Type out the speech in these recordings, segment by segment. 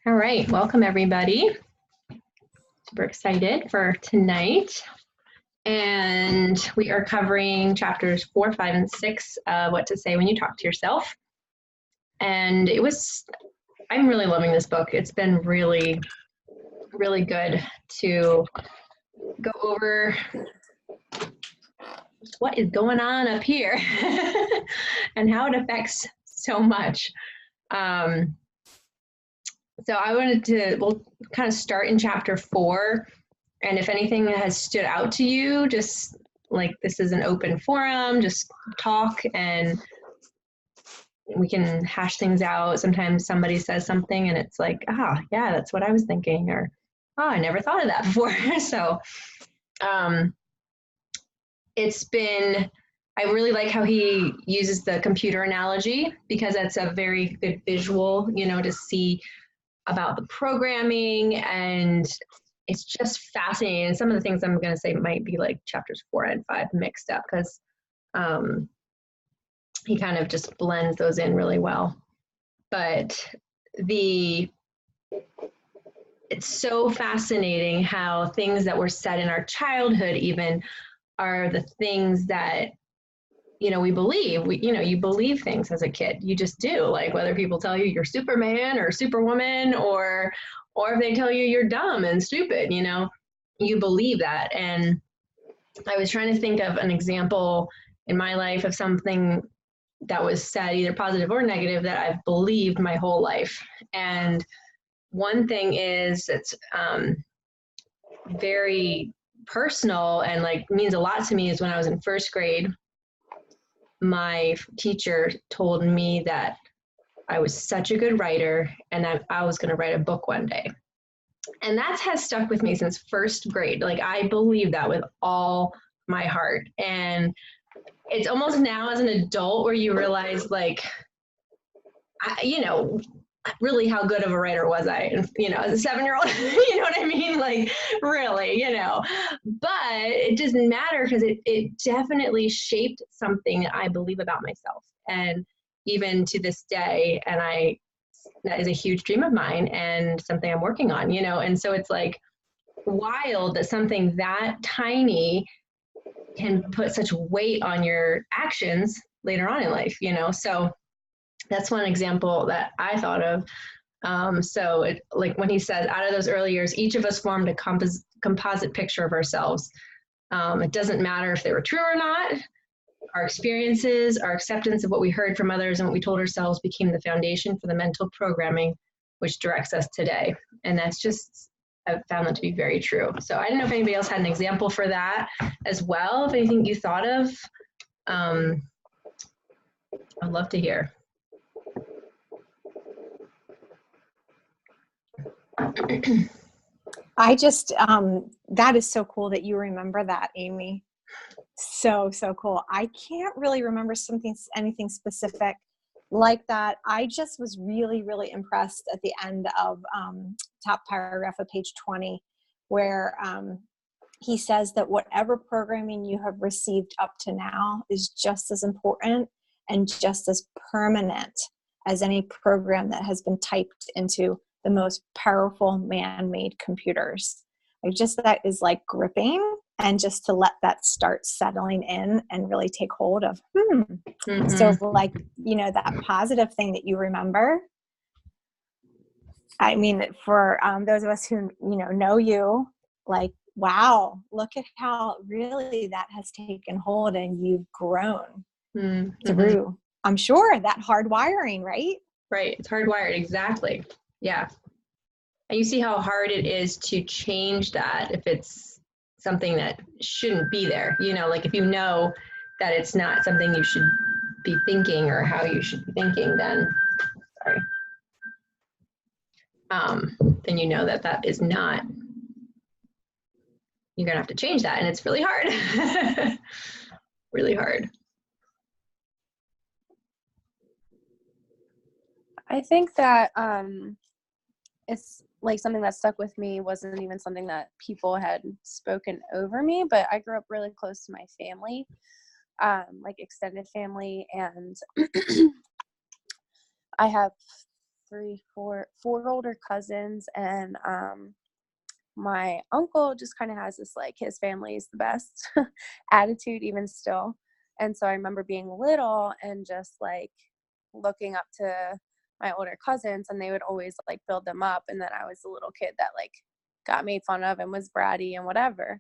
All right, welcome everybody. Super excited for tonight. And we are covering chapters 4, 5, and 6 of What to Say When You Talk to Yourself. And I'm really loving this book. It's been really, really good to go over what is going on up here and how it affects so much. So we'll kind of start in chapter 4. And if anything has stood out to you, just like this is an open forum, just talk and we can hash things out. Sometimes somebody says something and it's like, yeah, that's what I was thinking, or I never thought of that before. So I really like how he uses the computer analogy because that's a very good visual, to see about the programming, and it's just fascinating. And some of the things I'm going to say might be like chapters 4 and 5 mixed up because he kind of just blends those in really well. But it's so fascinating how things that were said in our childhood even are the things that we believe. You believe things as a kid. You just do, like whether people tell you you're Superman or Superwoman, or if they tell you you're dumb and stupid, you believe that. And I was trying to think of an example in my life of something that was said, either positive or negative, that I've believed my whole life. And one thing is it's very personal and like means a lot to me is when I was in first grade, my teacher told me that I was such a good writer and that I was going to write a book one day. And that has stuck with me since first grade. Like I believe that with all my heart. And it's almost now as an adult where you realize like, really how good of a writer was I, as a 7-year-old, you know what I mean? Like really, but it doesn't matter because it definitely shaped something that I believe about myself. And even to this day, that is a huge dream of mine and something I'm working on, and so it's like wild that something that tiny can put such weight on your actions later on in life, so that's one example that I thought of. Like when he said, out of those early years, each of us formed a composite picture of ourselves. It doesn't matter if they were true or not. Our experiences, our acceptance of what we heard from others and what we told ourselves became the foundation for the mental programming which directs us today. And that's just, I've found that to be very true. So I don't know if anybody else had an example for that as well. If anything you thought of, I'd love to hear. I just, that is so cool that you remember that, Amy. So cool. I can't really remember anything specific like that. I just was really, really impressed at the end of top paragraph of page 20, where he says that whatever programming you have received up to now is just as important and just as permanent as any program that has been typed into the most powerful man-made computers. That is like gripping, and just to let that start settling in and really take hold of, Mm-hmm. So like, that positive thing that you remember. I mean, for those of us who, know you, like, wow, look at how really that has taken hold and you've grown through, I'm sure, that hard wiring, right? Right. It's hardwired. Exactly. Yeah. And you see how hard it is to change that if it's something that shouldn't be there. Like if you know that it's not something you should be thinking or how you should be thinking, then you know that is not, you're going to have to change that. And it's really hard. Really hard. I think that it's like something that stuck with me wasn't even something that people had spoken over me, but I grew up really close to my family, like extended family, and I have four older cousins, and my uncle just kind of has this, like, his family is the best attitude even still. And so I remember being little and just like looking up to my older cousins, and they would always like build them up, and then I was the little kid that like got made fun of and was bratty and whatever.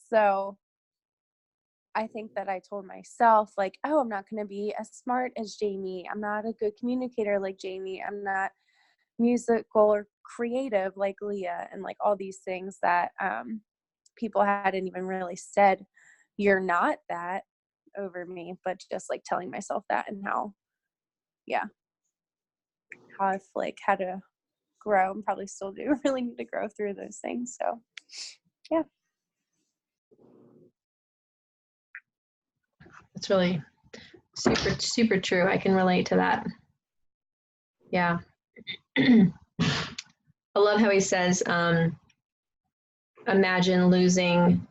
So I think that I told myself, like, oh, I'm not going to be as smart as Jamie. I'm not a good communicator like Jamie. I'm not musical or creative like Leah, and like all these things that people hadn't even really said, you're not that, over me, but just like telling myself that, and how I've like had to grow and probably still do really need to grow through those things. So yeah. It's really super, super true. I can relate to that. Yeah. I love how he says, imagine losing,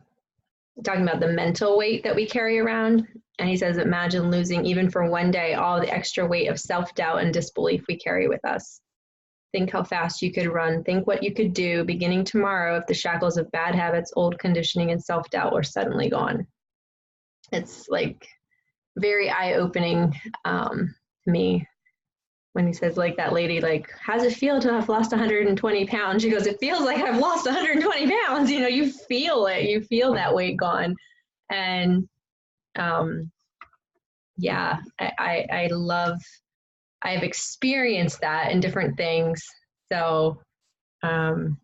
talking about the mental weight that we carry around. And he says, imagine losing, even for one day, all the extra weight of self-doubt and disbelief we carry with us. Think how fast you could run. Think what you could do beginning tomorrow if the shackles of bad habits, old conditioning, and self-doubt were suddenly gone. It's like very eye-opening to me when he says, like, that lady, like, how does it feel to have lost 120 pounds? She goes, it feels like I've lost 120 pounds. You know, you feel it. You feel that weight gone. And yeah, I love, I've experienced that in different things. So, oh,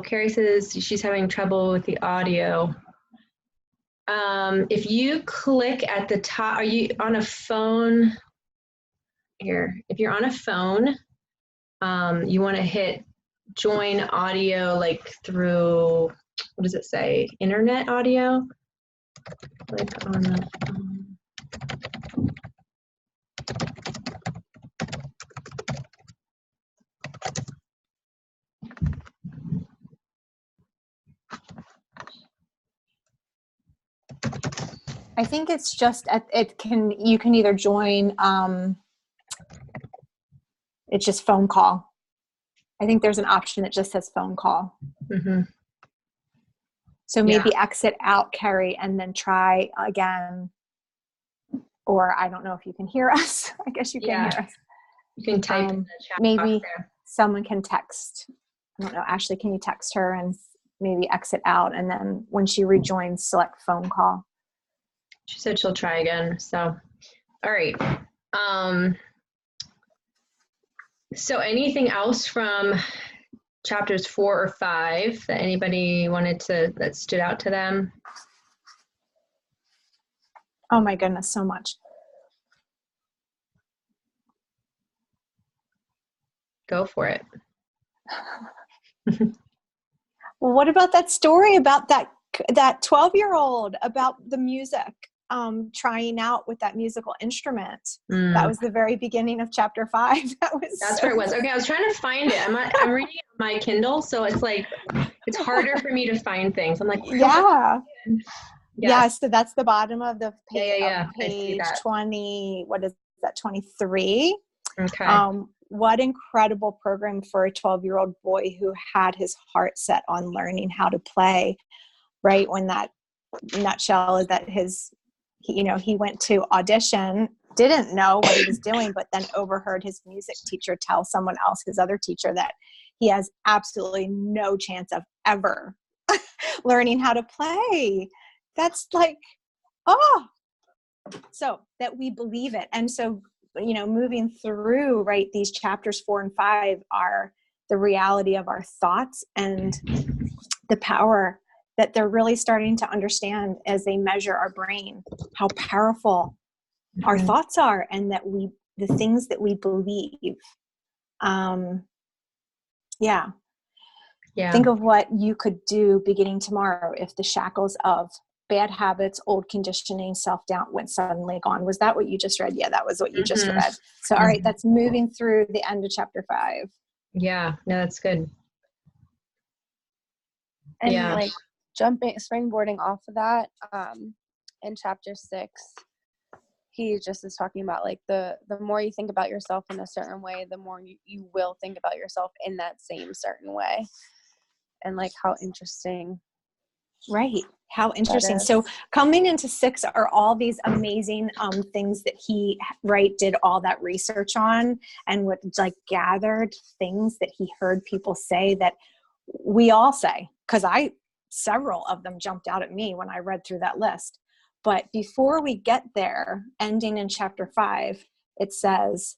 Carrie says she's having trouble with the audio. If you click at the top, are you on a phone? Here, if you're on a phone, you want to hit join audio, like through, what does it say? Internet audio? Click on the phone. I think it's just you can either join, it's just phone call. I think there's an option that just says phone call. Mm-hmm. So maybe exit out, Carrie, and then try again. Or I don't know if you can hear us. I guess you can hear us. You can type in the chat maybe box there. Someone can text. I don't know, Ashley, can you text her and maybe exit out, and then when she rejoins, select phone call? She said she'll try again. So, all right. So anything else from chapters 4 or 5 that anybody that stood out to them? Oh my goodness, so much. Go for it. Well, what about that story about that 12-year-old, about the music, trying out with that musical instrument? That was the very beginning of chapter 5. That's where it was. Okay, I was trying to find it. I'm reading it on my Kindle, so it's like it's harder for me to find things. I'm like, yeah. So that's the bottom of the page. Page 20. What is that? 23. Okay. What incredible program for a 12-year-old boy who had his heart set on learning how to play. Right, when that nutshell is that he went to audition, didn't know what he was doing, but then overheard his music teacher tell someone else, his other teacher, that he has absolutely no chance of ever learning how to play. That's like, so that we believe it. And so, moving through, right, these chapters 4 and 5 are the reality of our thoughts and the power that they're really starting to understand as they measure our brain, how powerful our thoughts are, and that the things that we believe. Think of what you could do beginning tomorrow if the shackles of bad habits, old conditioning, self-doubt went suddenly gone. Was that what you just read? Yeah, that was what you just read. So, all right, that's moving through the end of chapter 5. Yeah, no, that's good. And like springboarding off of that, in chapter 6, he just is talking about like the more you think about yourself in a certain way, the more you will think about yourself in that same certain way. And like how interesting. Right. How interesting. is. So coming into 6 are all these amazing things that he did all that research on, and what like gathered things that he heard people say that we all say, because several of them jumped out at me when I read through that list. But before we get there, ending in chapter 5, it says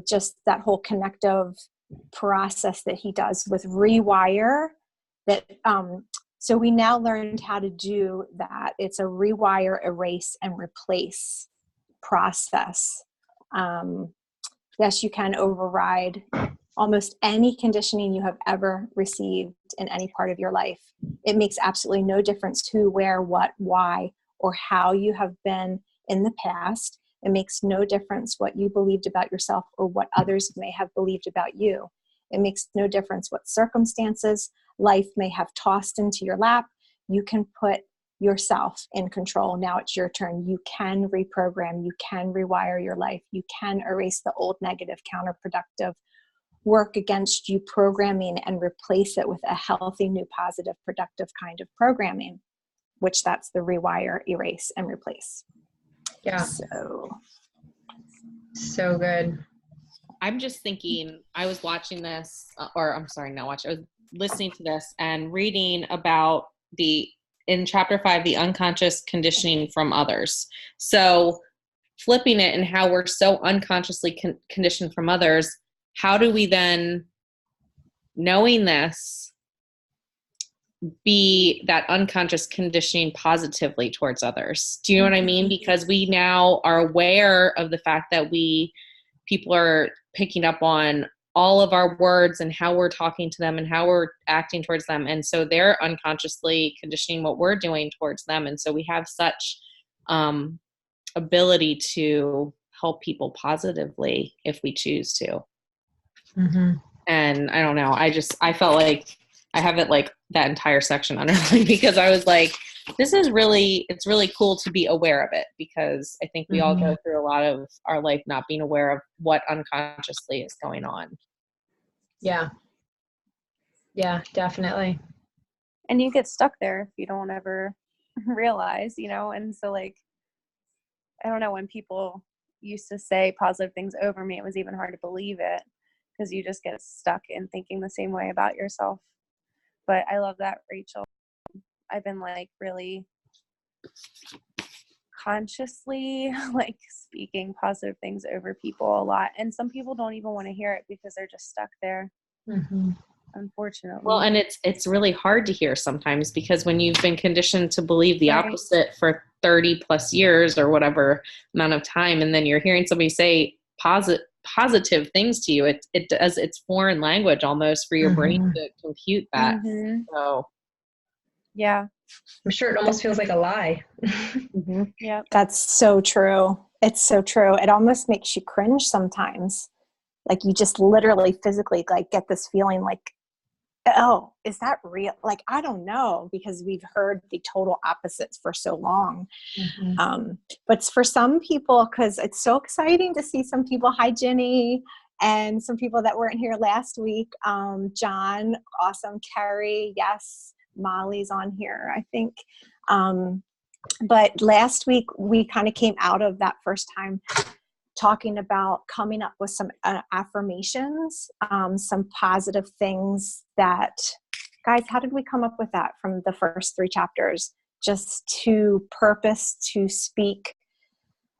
just that whole connective process that he does with rewire, that so we now learned how to do that. It's a rewire, erase, and replace process. Yes, you can override almost any conditioning you have ever received in any part of your life. It makes absolutely no difference who, where, what, why, or how you have been in the past. It makes no difference what you believed about yourself or what others may have believed about you. It makes no difference what circumstances life may have tossed into your lap. You can put yourself in control. Now it's your turn. You can reprogram. You can rewire your life. You can erase the old negative, counterproductive work against you programming and replace it with a healthy, new, positive, productive kind of programming, which that's the rewire, erase, and replace. Yeah. So good. I'm just thinking, I was watching this, or I'm sorry, not watching, I was listening to this and reading about in chapter 5, the unconscious conditioning from others. So flipping it and how we're so unconsciously conditioned from others, how do we then, knowing this, be that unconscious conditioning positively towards others? Do you know what I mean? Because we now are aware of the fact that people are picking up on all of our words and how we're talking to them and how we're acting towards them. And so they're unconsciously conditioning what we're doing towards them. And so we have such ability to help people positively if we choose to. Mm-hmm. And I don't know, I felt like I have it like that entire section underlined because I was like, it's really cool to be aware of it, because I think we all go through a lot of our life not being aware of what unconsciously is going on. Yeah. Yeah, definitely. And you get stuck there if you don't ever realize, and so like, I don't know, when people used to say positive things over me, it was even hard to believe it, because you just get stuck in thinking the same way about yourself. But I love that, Rachel. I've been like really consciously like speaking positive things over people a lot, and some people don't even want to hear it because they're just stuck there. Unfortunately. Well, and it's really hard to hear sometimes, because when you've been conditioned to believe the opposite for 30 plus years or whatever amount of time, and then you're hearing somebody say positive things to you, it's foreign language almost for your brain to compute that. So yeah, I'm sure it almost feels like a lie. Yeah, that's so true. It's so true. It almost makes you cringe sometimes. Like you just literally physically like get this feeling like, oh, is that real? Like, I don't know, because we've heard the total opposites for so long. But for some people, because it's so exciting to see some people, hi Jenny, and some people that weren't here last week. John, awesome. Carrie, yes. Molly's on here, I think. But last week we kind of came out of that first time talking about coming up with some affirmations, some positive things that, guys, how did we come up with that from the first 3 chapters? Just to purpose, to speak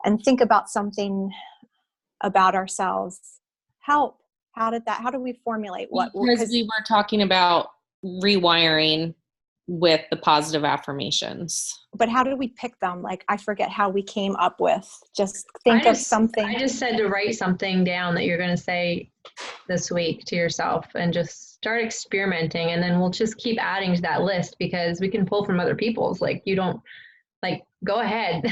and think about something about ourselves. How do we formulate what? Because we were talking about rewiring with the positive affirmations. But how did we pick them? Like, I forget how we came up with, just think of something. I just said to write something down that you're going to say this week to yourself and just start experimenting. And then we'll just keep adding to that list, because we can pull from other people's. Like, you don't, like, go ahead,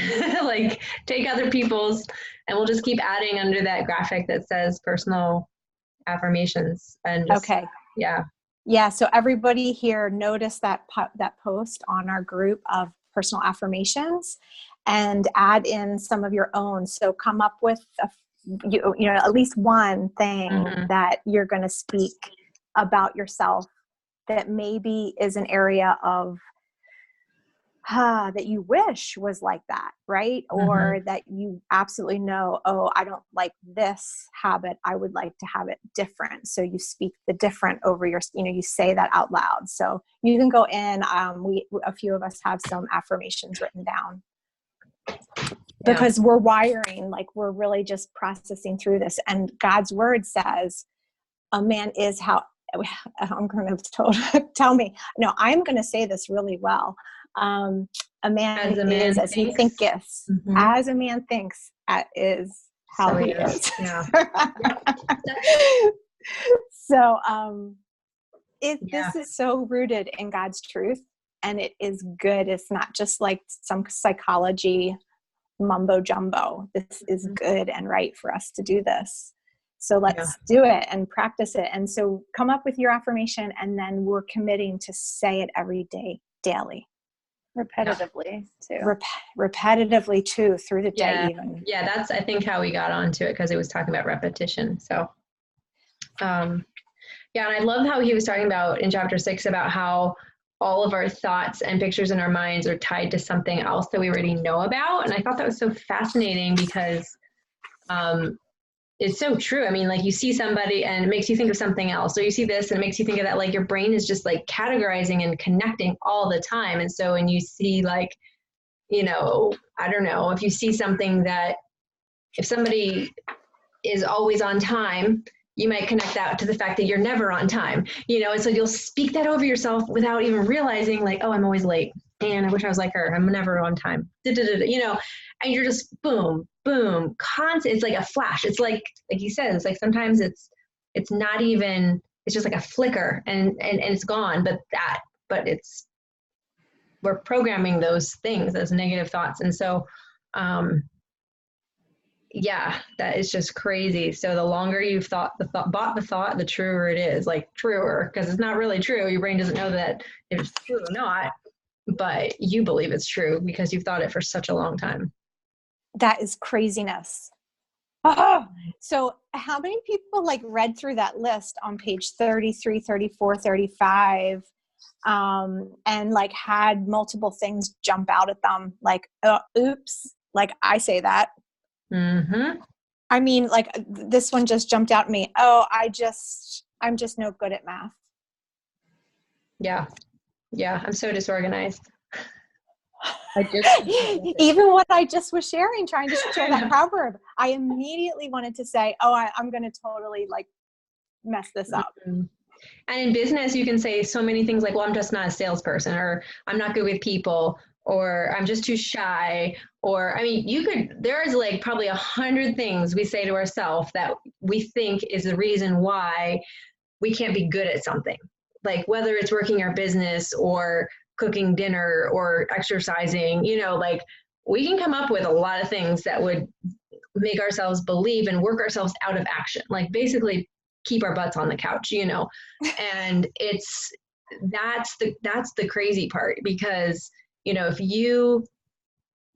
like take other people's, and we'll just keep adding under that graphic that says personal affirmations. And just, okay. Yeah. Yeah, so everybody here notice that post on our group of personal affirmations and add in some of your own. So come up with at least one thing that you're going to speak about yourself that maybe is an area of that you wish was like that, right? Or that you absolutely know, oh, I don't like this habit. I would like to have it different. So you speak the different over your, you say that out loud. So you can go in. A few of us have some affirmations written down because we're wiring, like we're really just processing through this. And God's word says, a man is how, I'm going to tell me, no, I'm going to say this really well. A man is as he thinketh. As a man thinks, that is how he is. Yeah. So this is so rooted in God's truth, and it is good. It's not just like some psychology mumbo jumbo. This is good and right for us to do this. So let's do it and practice it. And so come up with your affirmation, and then we're committing to say it every day, daily. Repetitively too. Repetitively too, through the day even. Yeah, that's I think how we got onto it, because it was talking about repetition. So and I love how he was talking about in chapter 6 about how all of our thoughts and pictures in our minds are tied to something else that we already know about. And I thought that was so fascinating because it's so true. I mean, like you see somebody and it makes you think of something else. So you see this and it makes you think of that. Like your brain is just like categorizing and connecting all the time. And so when you see like, I don't know, if you see something that if somebody is always on time, you might connect that to the fact that you're never on time, and so you'll speak that over yourself without even realizing like, oh, I'm always late. And I wish I was like her. I'm never on time. And you're just boom, boom, constant. It's like a flash. It's like you said, it's like sometimes it's not even, it's just like a flicker and it's gone. But we're programming those things, those negative thoughts. And so, that is just crazy. So the longer you've bought the thought, the truer it is, like truer, because it's not really true. Your brain doesn't know that if it's true or not. But you believe it's true because you've thought it for such a long time. That is craziness. Oh, so how many people like read through that list on page 33, 34, 35, and like had multiple things jump out at them? Like, oops, like I say that. I mean, like this one just jumped out at me. Oh, I'm just no good at math. Yeah, I'm so disorganized. Even what I just was sharing, trying to share that proverb, I immediately wanted to say, oh, I'm going to totally like mess this up. And in business, you can say so many things like, well, I'm just not a salesperson, or I'm not good with people, or I'm just too shy. Or, I mean, there's like probably 100 things we say to ourselves that we think is the reason why we can't be good at something. Like whether it's working our business or cooking dinner or exercising, like we can come up with a lot of things that would make ourselves believe and work ourselves out of action. Like basically keep our butts on the couch, and that's the crazy part, because, if you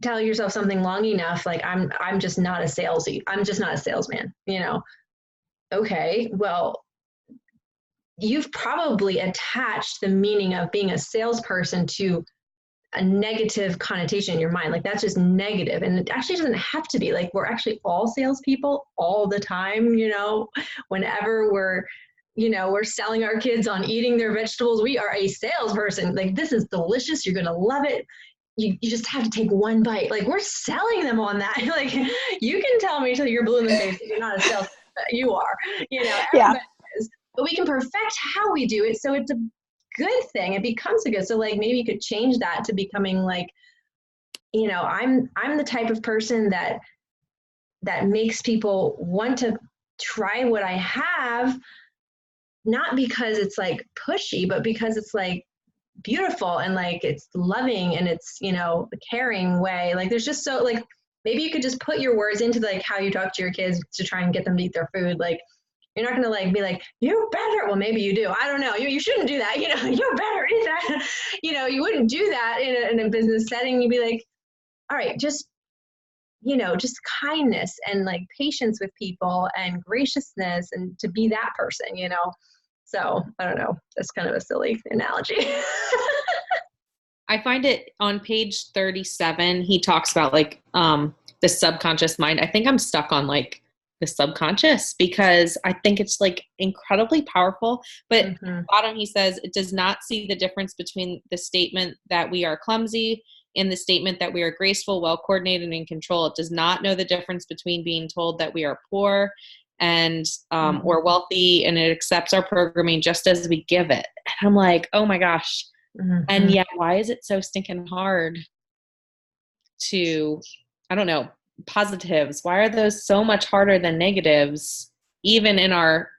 tell yourself something long enough, like I'm just not a salesman, okay, well, you've probably attached the meaning of being a salesperson to a negative connotation in your mind. Like that's just negative. And it actually doesn't have to be. Like we're actually all salespeople all the time, whenever we're selling our kids on eating their vegetables, we are a salesperson. Like this is delicious. You're going to love it. You just have to take one bite. Like we're selling them on that. Like you can tell me till you're blue in the face that you're not a salesperson, but you are, everybody is. But we can perfect how we do it, so it's a good thing. It becomes a good. So like maybe you could change that to becoming like, I'm the type of person that makes people want to try what I have, not because it's like pushy, but because it's like beautiful and like it's loving and it's a caring way. Like there's just so like maybe you could just put your words into like how you talk to your kids to try and get them to eat their food. Like You're not going to like be like, you better, well, maybe you do. I don't know. You shouldn't do that. You know, you better eat that. You know, you wouldn't do that in a business setting. You'd be like, all right, just, you know, just kindness and like patience with people and graciousness and to be that person, you know? So I don't know. That's kind of a silly analogy. I find it on page 37, he talks about like the subconscious mind. I think I'm stuck on like the subconscious because I think it's like incredibly powerful. But at the bottom, he says it does not see the difference between the statement that we are clumsy and the statement that we are graceful, well coordinated, and in control. It does not know the difference between being told that we are poor and or wealthy, and it accepts our programming just as we give it. And I'm like, oh my gosh. And yet, why is it so stinking hard to, I don't know, positives? Why are those so much harder than negatives, even in our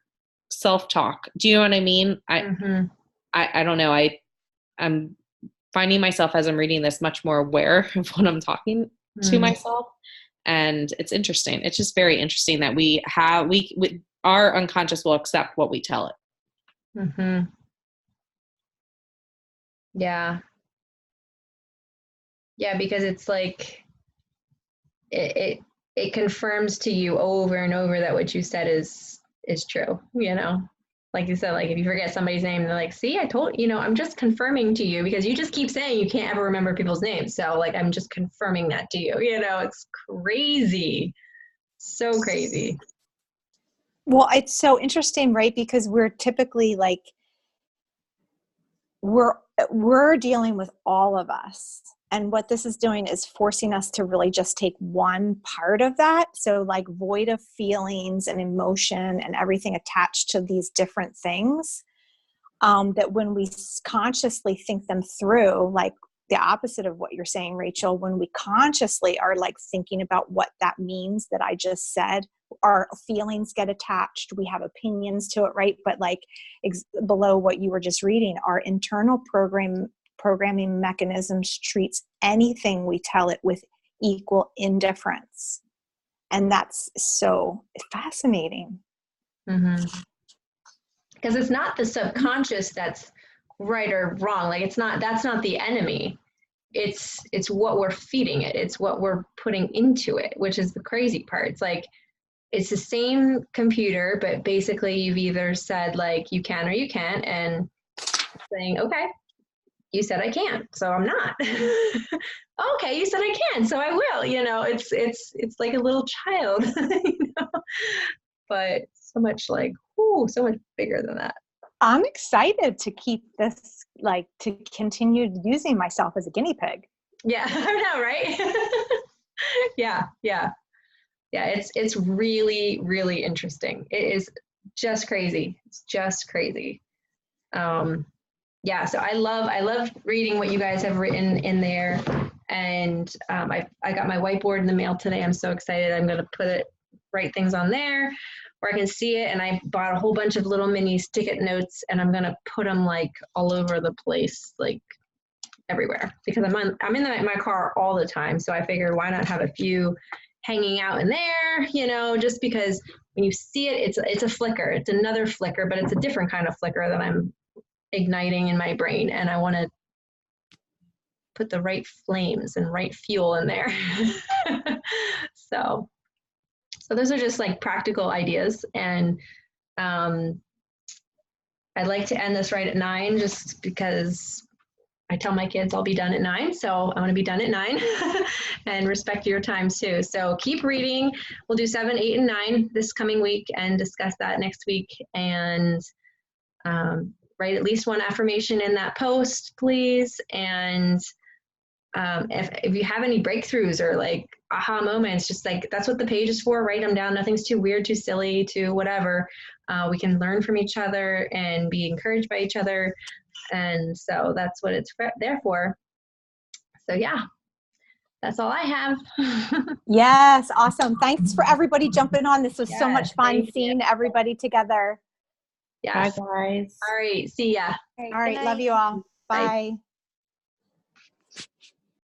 self-talk? Do you know what I mean? I don't know. I'm finding myself as I'm reading this much more aware of what I'm talking to myself. And it's interesting. It's just very interesting that we our unconscious will accept what we tell it. Yeah. Yeah, because it's like it confirms to you over and over that what you said is true, you know? Like you said, like if you forget somebody's name, they're like, see, I told you know, I'm just confirming to you because you just keep saying you can't ever remember people's names. So like I'm just confirming that to you. You know, it's crazy. So crazy. Well, it's so interesting, right? Because we're typically like we're dealing with all of us. And what this is doing is forcing us to really just take one part of that. So like void of feelings and emotion and everything attached to these different things, that when we consciously think them through, like the opposite of what you're saying, Rachel, when we consciously are like thinking about what that means that I just said, our feelings get attached. We have opinions to it, right? But like below what you were just reading, our internal programming mechanisms treats anything we tell it with equal indifference. And that's so fascinating. Because it's not the subconscious that's right or wrong. Like that's not the enemy. It's what we're feeding it. It's what we're putting into it, which is the crazy part. It's like, it's the same computer, but basically you've either said like you can or you can't, and saying, okay, you said I can't, so I'm not. Okay, you said I can, so I will. You know, it's like a little child, you know? But so much like, so much bigger than that. I'm excited to keep this, like to continue using myself as a guinea pig. Yeah, I know, right? Yeah. It's really, really interesting. It is just crazy. It's just crazy. Yeah, so I love reading what you guys have written in there, and I got my whiteboard in the mail today. I'm so excited. I'm gonna write things on there where I can see it, and I bought a whole bunch of little mini stick-it notes, and I'm gonna put them like all over the place, like everywhere, because I'm in my car all the time. So I figured why not have a few hanging out in there, you know, just because when you see it, it's a flicker. It's another flicker, but it's a different kind of flicker that I'm igniting in my brain, and I want to put the right flames and right fuel in there. So those are just like practical ideas, and I'd like to end this right at 9, just because I tell my kids I'll be done at 9, so I'm going to be done at 9 and respect your time too. So keep reading. We'll do 7, 8, and 9 this coming week and discuss that next week, and write at least one affirmation in that post, please. And if you have any breakthroughs or like aha moments, just like that's what the page is for. Write them down. Nothing's too weird, too silly, too whatever. We can learn from each other and be encouraged by each other. And so that's what it's there for. So yeah, that's all I have. Yes, awesome. Thanks for everybody jumping on. This was so much fun seeing everybody together. Yes. Bye, guys. All right, see ya. All right, love you all. Bye.